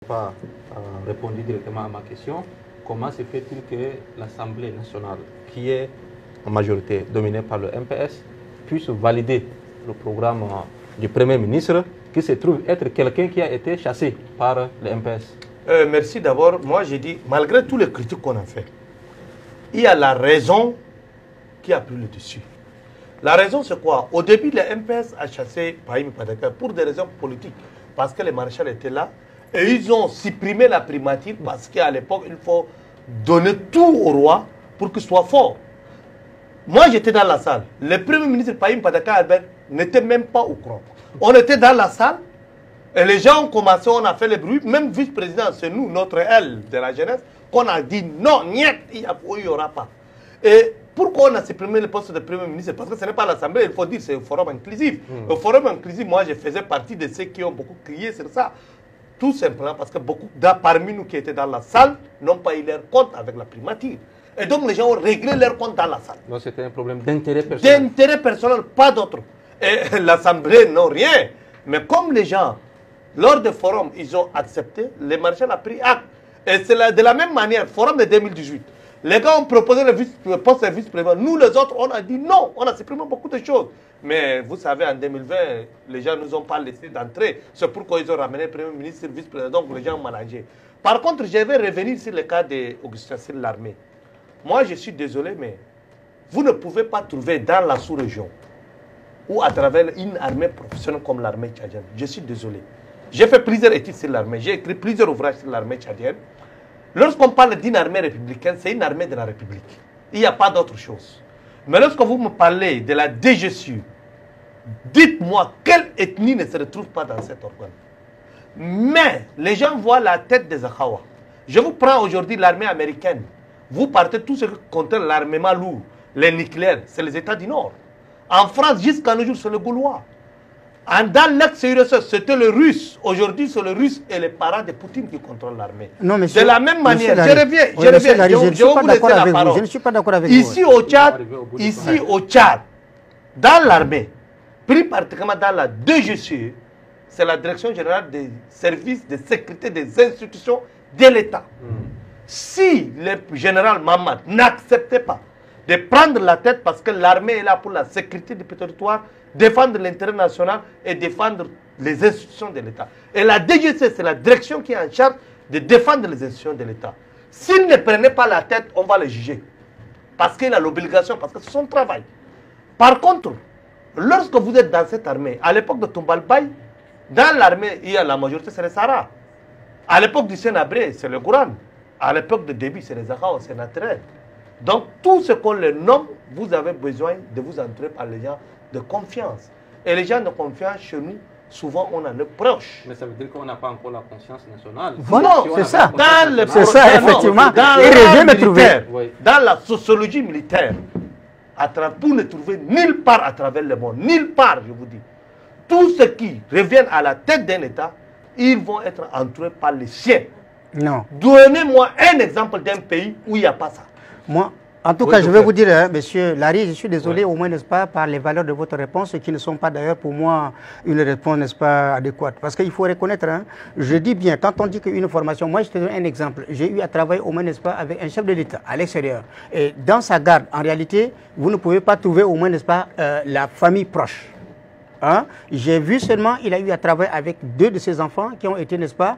pas répondu directement à ma question. Comment se fait-il que l'Assemblée nationale, qui est en majorité dominée par le MPS, puisse valider le programme du Premier ministre, qui se trouve être quelqu'un qui a été chassé par le MPS? Merci d'abord. Moi, j'ai dit, malgré tous les critiques qu'on a fait, il y a la raison qui a pris le dessus. La raison, c'est quoi? Au début, le MPS a chassé Brahim Padaka pour des raisons politiques, parce que les maréchals étaient là, et ils ont supprimé la primature, parce qu'à l'époque, il faut donner tout au roi pour qu'il soit fort. Moi, j'étais dans la salle. Le Premier ministre Brahim Padaka Albert n'était même pas au courant. On était dans la salle, et les gens ont commencé, on a fait le bruit, même vice-président, c'est nous, notre aile de la jeunesse, qu'on a dit non, niet, il n'y aura pas. Et pourquoi on a supprimé le poste de Premier ministre? Parce que ce n'est pas l'Assemblée, il faut dire, c'est un forum inclusif. Le forum inclusif, moi, je faisais partie de ceux qui ont beaucoup crié sur ça. Tout simplement parce que beaucoup parmi nous qui étaient dans la salle n'ont pas eu leur compte avec la primature. Et donc les gens ont réglé leur compte dans la salle. Donc c'était un problème d'intérêt personnel. D'intérêt personnel, pas d'autre. Et l'Assemblée, non, rien. Mais comme les gens, lors du forum, ils ont accepté, les maréchals ont pris acte. Et c'est de la même manière, forum de 2018. Les gars ont proposé le poste de vice-président. Nous, les autres, on a dit non. On a supprimé beaucoup de choses. Mais vous savez, en 2020, les gens ne nous ont pas laissé d'entrer. C'est pourquoi ils ont ramené le Premier ministre, le vice-président. Donc, les gens ont managé. Par contre, je vais revenir sur le cas d'Augustin sur l'armée. Moi, je suis désolé, mais vous ne pouvez pas trouver dans la sous-région ou à travers une armée professionnelle comme l'armée tchadienne. Je suis désolé. J'ai fait plusieurs études sur l'armée. J'ai écrit plusieurs ouvrages sur l'armée tchadienne. Lorsqu'on parle d'une armée républicaine, c'est une armée de la République. Il n'y a pas d'autre chose. Mais lorsque vous me parlez de la DGSU, dites-moi quelle ethnie ne se retrouve pas dans cet organe. Mais les gens voient la tête des Akhawa. Je vous prends aujourd'hui l'armée américaine. Vous partez tout ce qui contient l'armement lourd, les nucléaires, c'est les États du Nord. En France, jusqu'à nos jours, c'est le Gaulois. Dans l'ex-URSS, c'était le Russe. Aujourd'hui, c'est le Russe et les parents de Poutine qui contrôlent l'armée. De la même manière, je reviens, je vais vous laisser la parole. Je ne suis pas d'accord avec ici vous. Ici au Tchad, dans l'armée, plus particulièrement dans la DGCE, c'est la Direction générale des services de sécurité des institutions de l'État. Si le général Mamad n'acceptait pas de prendre la tête parce que l'armée est là pour la sécurité du territoire, défendre l'intérêt national et défendre les institutions de l'État. Et la DGC, c'est la direction qui est en charge de défendre les institutions de l'État. S'il ne prenait pas la tête, on va le juger. Parce qu'il a l'obligation, parce que c'est son travail. Par contre, lorsque vous êtes dans cette armée, à l'époque de Tombalbaye, dans l'armée, il y a la majorité, c'est les Sahara. À l'époque du Sénabré, c'est le Gouran. À l'époque de Déby, c'est les Akhawa, c'est naturel. Donc, tout ce qu'on les nomme, vous avez besoin de vous entourer par les gens de confiance. Et les gens de confiance, chez nous, souvent, on a le proche. Mais ça veut dire qu'on n'a pas encore la conscience nationale. Voilà, c'est ça. C'est ça, effectivement. Dans la sociologie militaire, vous ne trouvez nulle part à travers le monde, nulle part, je vous dis. Tous ceux qui reviennent à la tête d'un État, ils vont être entourés par les siens. Non. Donnez-moi un exemple d'un pays où il n'y a pas ça. Moi, en tout cas, je vais vous dire, hein, monsieur Larry, je suis désolé, au moins, n'est-ce pas, par les valeurs de votre réponse, qui ne sont pas d'ailleurs pour moi une réponse, n'est-ce pas, adéquate. Parce qu'il faut reconnaître, hein, je dis bien, quand on dit qu'une formation, moi je te donne un exemple, j'ai eu à travailler au moins, n'est-ce pas, avec un chef de l'État à l'extérieur. Et dans sa garde, en réalité, vous ne pouvez pas trouver au moins, n'est-ce pas, la famille proche. Hein? J'ai vu seulement, il a eu à travailler avec 2 de ses enfants qui ont été, n'est-ce pas,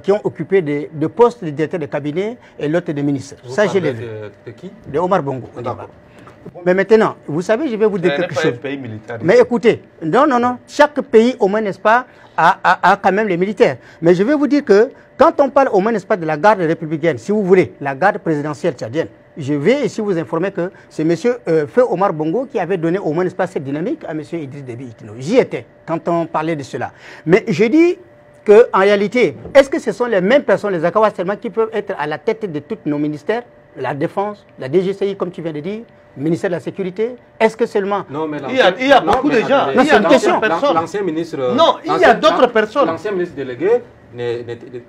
qui ont occupé de postes de directeur de cabinet et l'autre de ministre. Ça, je l'ai vu. De qui? De Omar Bongo. Mais maintenant, vous savez, je vais vous dire quelque chose. Mais écoutez, non, chaque pays, au moins, n'est-ce pas, a quand même les militaires. Mais je vais vous dire que quand on parle au moins, n'est-ce pas, de la garde républicaine, si vous voulez, la garde présidentielle tchadienne, je vais ici vous informer que c'est M. Feu Omar Bongo qui avait donné au moins, n'est-ce pas, cette dynamique à M. Idriss Déby Itno. J'y étais quand on parlait de cela. Mais je dis qu'en réalité, est-ce que ce sont les mêmes personnes, les Akawas seulement, qui peuvent être à la tête de tous nos ministères, la Défense, la DGCI, comme tu viens de dire, le ministère de la Sécurité? Est-ce que seulement... Non, mais il y a beaucoup de gens. Non, c'est une question. L'ancien ministre... Non, il y a d'autres personnes. L'ancien ministre délégué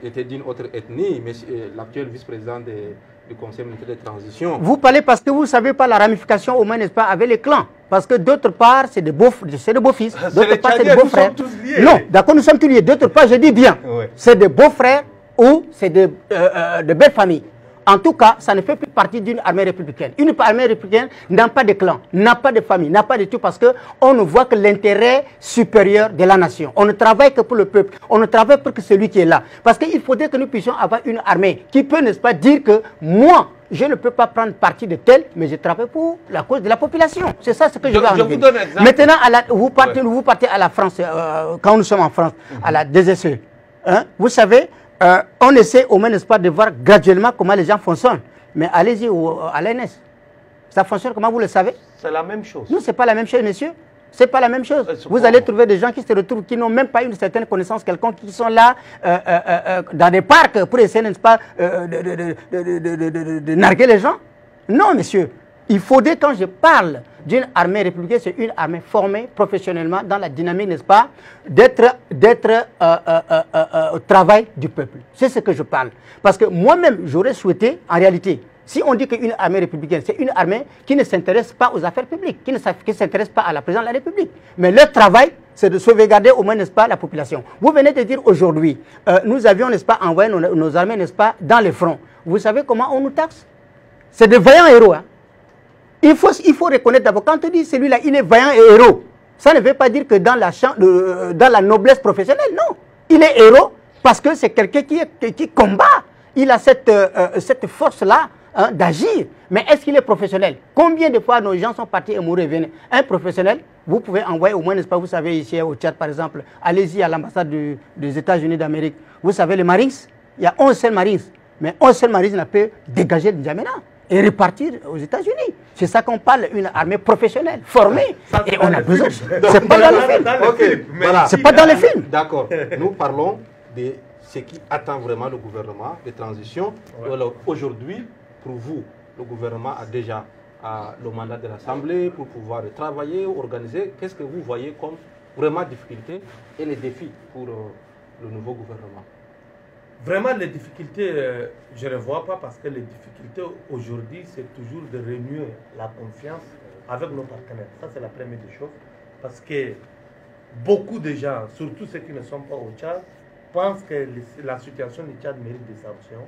était d'une autre ethnie, mais l'actuel vice-président du Conseil militaire de transition. Vous parlez parce que vous ne savez pas la ramification au moins, n'est-ce pas, avec les clans. Parce que d'autre part, c'est des beaux-fils, d'autre part, c'est des beaux-frères. Non, d'accord, nous sommes tous liés. D'autre part, je dis bien, c'est des beaux-frères ou c'est de belles familles. En tout cas, ça ne fait plus partie d'une armée républicaine. Une armée républicaine n'a pas de clan, n'a pas de famille, n'a pas de tout parce qu'on ne voit que l'intérêt supérieur de la nation. On ne travaille que pour le peuple, on ne travaille pas que celui qui est là. Parce qu'il faudrait que nous puissions avoir une armée qui peut, n'est-ce pas, dire que moi, je ne peux pas prendre parti de tel, mais je travaille pour la cause de la population. C'est ça ce que je veux enlever. Maintenant, vous partez à la France, quand nous sommes en France, à la DSE. Hein, vous savez, on essaie au moins, n'est-ce pas, de voir graduellement comment les gens fonctionnent. Mais allez-y à l'ENS. Ça fonctionne comment, vous le savez? C'est la même chose. Non, ce n'est pas la même chose, monsieur. Ce n'est pas la même chose. Vous allez trouver des gens qui se retrouvent, qui n'ont même pas une certaine connaissance quelconque, qui sont là dans des parcs pour essayer, n'est-ce pas, de narguer les gens. Non, monsieur. Il faudrait, quand je parle d'une armée républicaine, c'est une armée formée professionnellement dans la dynamique, n'est-ce pas, d'être au travail du peuple. C'est ce que je parle. Parce que moi-même, j'aurais souhaité, en réalité, si on dit qu'une armée républicaine, c'est une armée qui ne s'intéresse pas aux affaires publiques, qui ne s'intéresse pas à la présidence de la République. Mais leur travail, c'est de sauvegarder au moins, n'est-ce pas, la population. Vous venez de dire aujourd'hui, nous avions, n'est-ce pas, envoyé nos armées, n'est-ce pas, dans les fronts. Vous savez comment on nous taxe? C'est de vaillants héros, hein. Il faut reconnaître d'abord, quand on dit celui-là, il est vaillant et héros, ça ne veut pas dire que dans la noblesse professionnelle, non. Il est héros parce que c'est quelqu'un qui combat. Il a cette force-là, hein, d'agir. Mais est-ce qu'il est professionnel? Combien de fois nos gens sont partis et mourir et venir? Un professionnel, vous pouvez envoyer au moins, n'est-ce pas, vous savez, ici au Tchad par exemple, allez-y à l'ambassade des États-Unis d'Amérique. Vous savez, les Marines, il y a 11 seuls Marines. Mais 11 seuls Marines n'a pas dégagé de N'Djamena et repartir aux États-Unis. C'est ça qu'on parle, une armée professionnelle, formée. Et on a besoin. C'est pas dans le film. Okay, voilà. C'est pas dans les films. D'accord. Nous parlons de ce qui attend vraiment le gouvernement de transition. Ouais. Alors aujourd'hui, pour vous, le gouvernement a déjà le mandat de l'Assemblée pour pouvoir travailler, organiser. Qu'est-ce que vous voyez comme vraiment difficultés et les défis pour le nouveau gouvernement? Vraiment, les difficultés, je ne les vois pas parce que les difficultés aujourd'hui, c'est toujours de renouer la confiance avec nos partenaires. Ça, c'est la première des choses. Parce que beaucoup de gens, surtout ceux qui ne sont pas au Tchad, pensent que la situation du Tchad mérite des sanctions.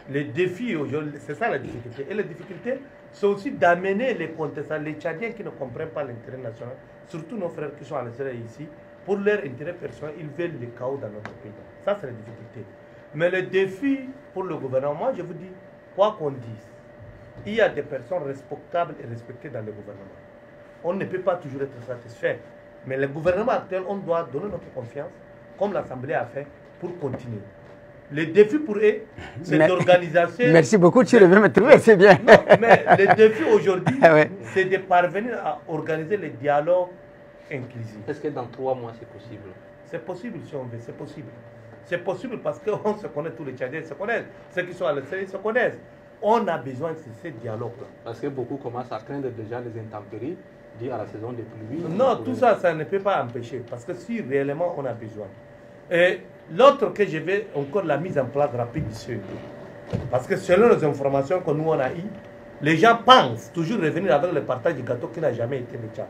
Les défis aujourd'hui, c'est ça la difficulté. Et les difficultés, c'est aussi d'amener les contestants, les Tchadiens qui ne comprennent pas l'intérêt national, surtout nos frères qui sont à l'extérieur ici, pour leur intérêt personnel, ils veulent le chaos dans notre pays. Ça, c'est la difficulté. Mais le défi pour le gouvernement, je vous dis, quoi qu'on dise, il y a des personnes respectables et respectées dans le gouvernement. On ne peut pas toujours être satisfait. Mais le gouvernement actuel, on doit donner notre confiance, comme l'Assemblée a fait, pour continuer. Le défi pour eux, c'est d'organiser... Merci beaucoup, tu reviens me trouver, c'est bien. Non, mais le défi aujourd'hui, c'est de parvenir à organiser les dialogues inclusifs. Est-ce que dans 3 mois, c'est possible? C'est possible si on veut, c'est possible. C'est possible parce qu'on se connaît, tous les Tchadiens se connaissent. Ceux qui sont à l'extérieur se connaissent. On a besoin de ces dialogues-là. Parce que beaucoup commencent à craindre déjà les intempéries liées à la saison des pluies. Non, tout ça, ça ne peut pas empêcher. Parce que si réellement on a besoin. Et l'autre que je vais encore la mise en place rapide du CED. Parce que selon les informations que nous on a eues, les gens pensent toujours revenir avec le partage du gâteau qui n'a jamais été le Tchad.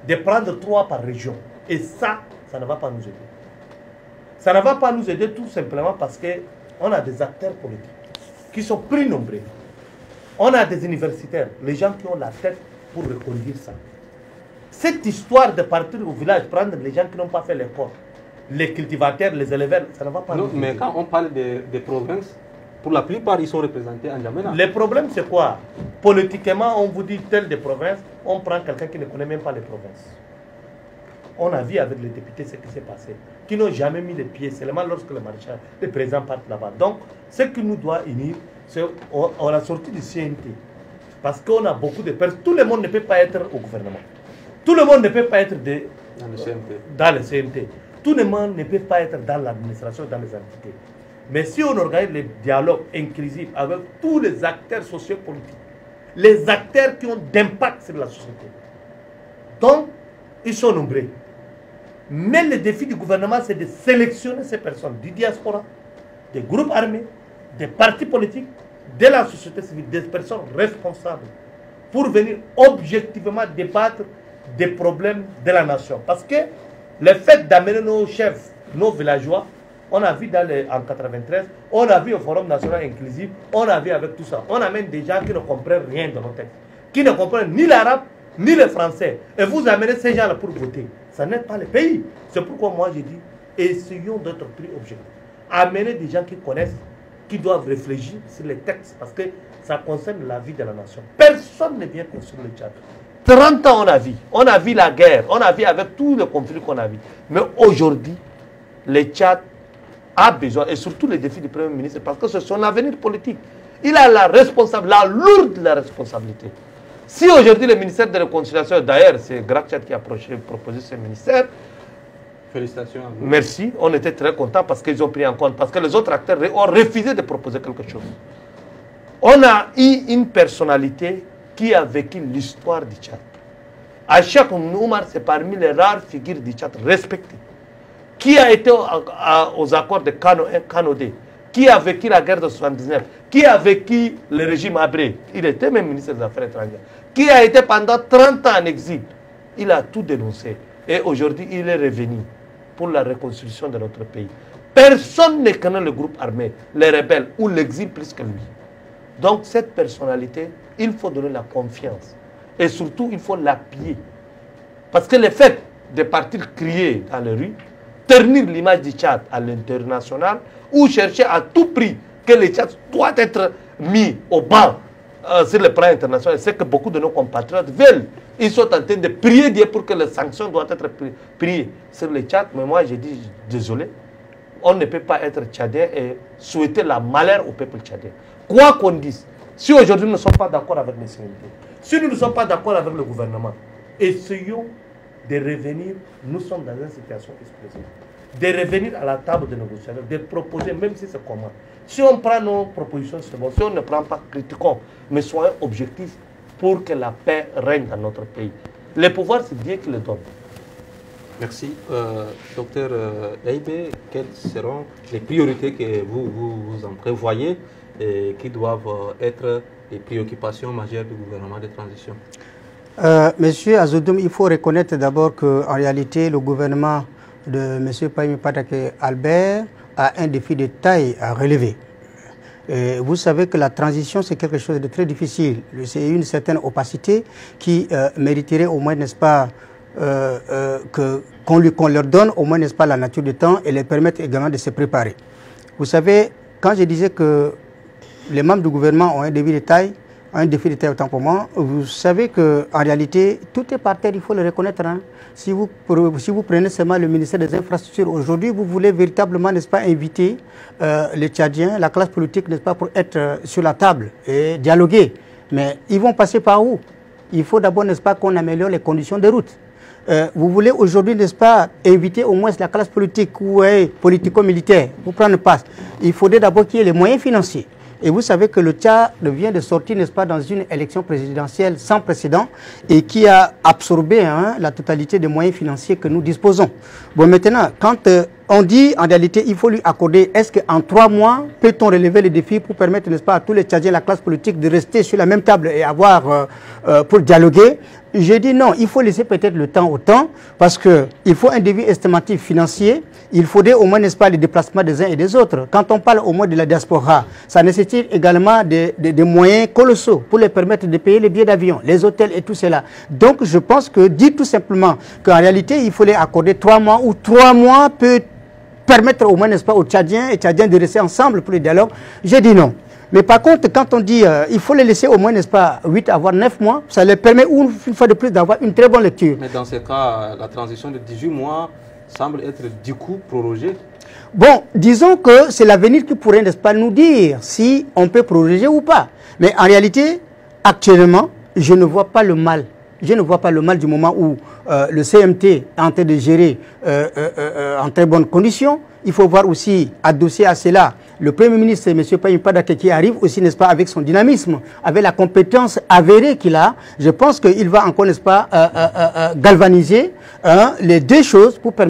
De prendre 3 par région. Et ça ne va pas nous aider. Ça ne va pas nous aider tout simplement parce qu'on a des acteurs politiques qui sont plus nombreux. On a des universitaires, les gens qui ont la tête pour reconduire ça. Cette histoire de partir au village, prendre les gens qui n'ont pas fait l'école, les cultivateurs, les éleveurs, ça ne va pas nous aider. Mais quand on parle des provinces, pour la plupart, ils sont représentés en N'Djamena. Le problème, c'est quoi? Politiquement, on vous dit telle des provinces, on prend quelqu'un qui ne connaît même pas les provinces. On a vu avec les députés ce qui s'est passé, qui n'ont jamais mis les pieds, seulement lorsque le maréchal, le président part là-bas. Donc, ce qui nous doit unir, c'est on a sorti du CNT. Parce qu'on a beaucoup de personnes. Tout le monde ne peut pas être au gouvernement. Tout le monde ne peut pas être dans le CNT. Tout le monde ne peut pas être dans l'administration, dans les entités. Mais si on organise les dialogues inclusifs avec tous les acteurs sociopolitiques, les acteurs qui ont d'impact sur la société, donc, ils sont nombreux. Mais le défi du gouvernement, c'est de sélectionner ces personnes du diaspora, des groupes armés, des partis politiques, de la société civile, des personnes responsables, pour venir objectivement débattre des problèmes de la nation. Parce que le fait d'amener nos chefs, nos villageois, on a vu en 93, on a vu au Forum national inclusif, on a vu avec tout ça. On amène des gens qui ne comprennent rien de nos textes, qui ne comprennent ni l'arabe, ni le français. Et vous amenez ces gens-là pour voter. Ça n'aide pas le pays. C'est pourquoi moi j'ai dit, essayons d'être plus objectifs. Amener des gens qui connaissent, qui doivent réfléchir sur les textes, parce que ça concerne la vie de la nation. Personne ne vient construire le Tchad. 30 ans on a vu la guerre, on a vu avec tous les conflits qu'on a vu. Mais aujourd'hui, le Tchad a besoin, et surtout les défis du Premier ministre, parce que c'est son avenir politique. Il a la lourde responsabilité. Si aujourd'hui le ministère de la Réconciliation, d'ailleurs c'est Grachat qui a proposé ce ministère, félicitations à vous. Merci, on était très contents parce qu'ils ont pris en compte, parce que les autres acteurs ont refusé de proposer quelque chose. On a eu une personnalité qui a vécu l'histoire du Tchad. Achak Oumar, c'est parmi les rares figures du Tchad respectées. Qui a été aux accords de Canodé, qui a vécu la guerre de 79, qui a vécu le régime Abré, il était même ministre des Affaires étrangères, qui a été pendant 30 ans en exil. Il a tout dénoncé. Et aujourd'hui, il est revenu pour la reconstruction de notre pays. Personne ne connaît le groupe armé, les rebelles ou l'exil plus que lui. Donc cette personnalité, il faut donner la confiance. Et surtout, il faut l'appuyer. Parce que le fait de partir crier dans les rues, ternir l'image du Tchad à l'international, ou chercher à tout prix que le Tchad doit être mis au banc sur le plan international, c'est que beaucoup de nos compatriotes veulent. Ils sont en train de prier Dieu pour que les sanctions doivent être prises sur le Tchad. Mais moi, je dis désolé, on ne peut pas être tchadien et souhaiter la malheur au peuple tchadien. Quoi qu'on dise, si aujourd'hui nous ne sommes pas d'accord avec les sécurités, si nous ne sommes pas d'accord avec le gouvernement, essayons de revenir, nous sommes dans une situation explosive, de revenir à la table de négociation, de proposer, même si c'est comment. Si on prend nos propositions, c'est bon. Si on ne prend pas, critiquons, mais soyons objectifs pour que la paix règne dans notre pays. Les pouvoirs, c'est Dieu qui les donne. Merci. Docteur Aïbé, quelles seront les priorités que vous en prévoyez et qui doivent être les préoccupations majeures du gouvernement de transition? Monsieur Azodoum, il faut reconnaître d'abord qu'en réalité, le gouvernement de M. Pahimi Patake Albert a un défi de taille à relever. Vous savez que la transition, c'est quelque chose de très difficile. C'est une certaine opacité qui mériterait au moins, n'est-ce pas, qu'on leur donne au moins, n'est-ce pas, la nature du temps et les permettre également de se préparer. Vous savez, quand je disais que les membres du gouvernement ont un défi de taille autant pour moi, vous savez qu'en réalité, tout est par terre, il faut le reconnaître. Hein. Si vous prenez seulement le ministère des Infrastructures, aujourd'hui, vous voulez véritablement, n'est-ce pas, inviter les Tchadiens, la classe politique, n'est-ce pas, pour être sur la table et dialoguer. Mais ils vont passer par où? Il faut d'abord, n'est-ce pas, qu'on améliore les conditions de route. Vous voulez aujourd'hui, n'est-ce pas, inviter au moins la classe politique ou politico-militaire pour prendre place. Il faudrait d'abord qu'il y ait les moyens financiers. Et vous savez que le Tchad vient de sortir, n'est-ce pas, dans une élection présidentielle sans précédent et qui a absorbé la totalité des moyens financiers que nous disposons. Bon, maintenant, quand on dit, en réalité, il faut lui accorder, est-ce qu'en 3 mois, peut-on relever les défis pour permettre, n'est-ce pas, à tous les Tchadiens, la classe politique, de rester sur la même table et avoir, pour dialoguer? J'ai dit non, il faut laisser peut-être le temps au temps, parce qu'il faut un devis estimatif financier, il faudrait au moins, n'est-ce pas, les déplacements des uns et des autres. Quand on parle au moins de la diaspora, ça nécessite également des moyens colossaux pour les permettre de payer les billets d'avion, les hôtels et tout cela. Donc je pense que, dit tout simplement qu'en réalité, il faut les accorder 3 mois, ou 3 mois peut permettre au moins, n'est-ce pas, aux Tchadiens et Tchadiens de rester ensemble pour le dialogue. J'ai dit non. Mais par contre, quand on dit il faut les laisser au moins, n'est-ce pas, 8 à 9 mois, ça leur permet une fois de plus d'avoir une très bonne lecture. Mais dans ce cas, la transition de 18 mois semble être du coup prorogée. Bon, disons que c'est l'avenir qui pourrait, n'est-ce pas, nous dire si on peut proroger ou pas. Mais en réalité, actuellement, je ne vois pas le mal. Je ne vois pas le mal du moment où le CMT est en train de gérer en très bonnes conditions. Il faut voir aussi, adossé à cela, le Premier ministre, M. Pahimi Patake, qui arrive aussi, n'est-ce pas, avec son dynamisme, avec la compétence avérée qu'il a. Je pense qu'il va encore, n'est-ce pas, galvaniser les deux choses pour permettre